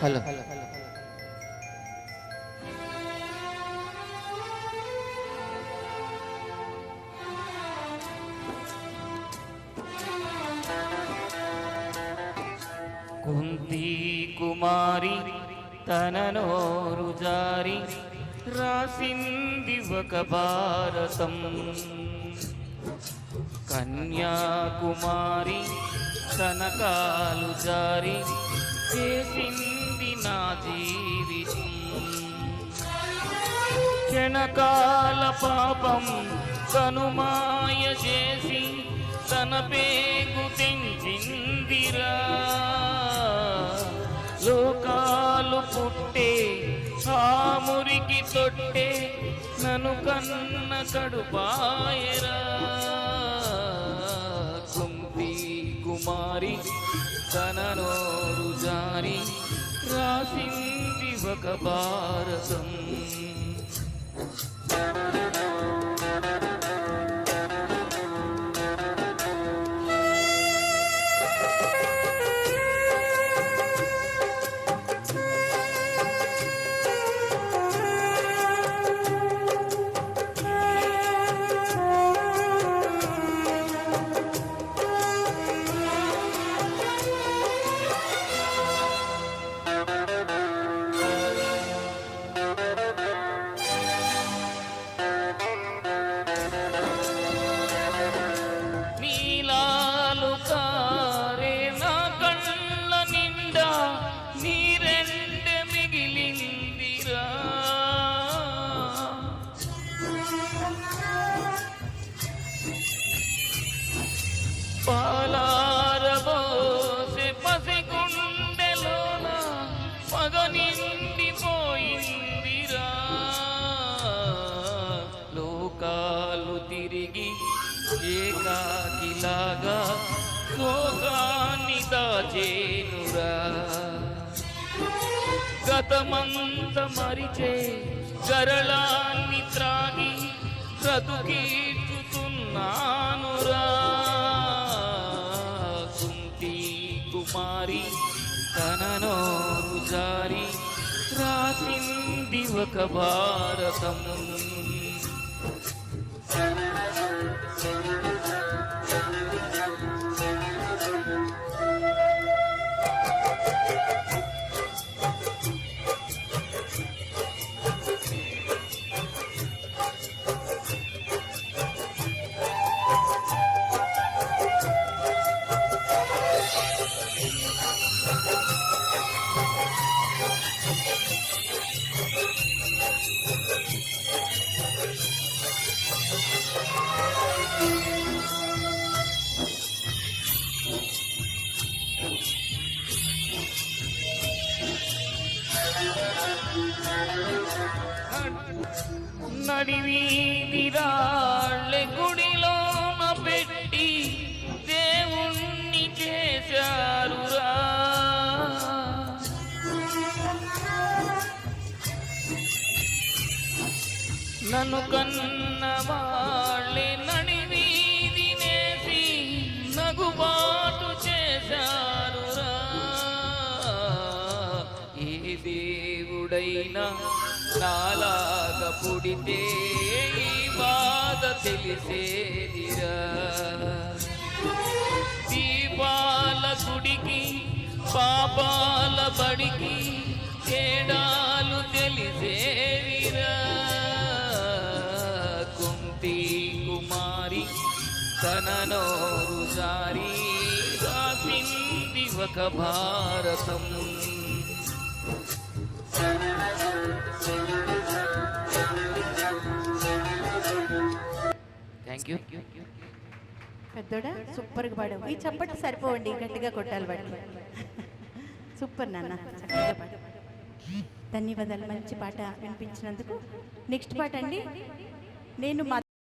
Hello Kunti కుమారి తన నోరు జారి రాసింది ఒక భారతం. కన్యాకుమారి తన కాలు జారి చేసింది నా జీవితం. క్షణకాల పాపం కనుమాయ చేసి తన పేగు తెంచిందిరా. లోకాలు పుట్టే ఆ మురికి తొట్టే నన్ను కన్న కడుపాయరా. కుంతి కుమారి తన నోరు జారి రాసింది ఒక భారతం. పాలారబోసే పసిగుండెలోన పగ నిండిపోయిందిరా. లోకాలు తిరిగి ఏకాకిలాగా శోకాన్ని దాచేనురా. గతమంత మరిచే గరళాన్ని త్రాగి బ్రతుకీర్చుతున్నానురా. కుంతి కుమారి తన నోరు జారి రాసింది ఒక భారతం. నడివీధి రాళ్ళె గుడిలోన పెట్టి దేవుణ్ణి చేశారురా. నన్ను కన్న వాళ్ళే నడివీధి నేసి నగుబాటు చేశారురా. ఏ దేవుడైనా నాలాగ పుడితే ఈ బాధ తెలిసేదిరా. దీపాల గుడికి పాపాల బడికి తేడాలు తెలిసేదిరా. కుంతి కుమారి తన నోరు జారి రాసింది ఒక భారతం. Thank you. పెద్దోడా సూపర్గా పాడావు. ఈ చప్పట్లు సరిపోవండి, గట్టిగా కొట్టాలి వాటిని. సూపర్ నాన్న, చక్కగా పాడు. ధన్యవాదాలు, మంచి పాట వినిపించినందుకు. నెక్స్ట్ పాట అండి, నేను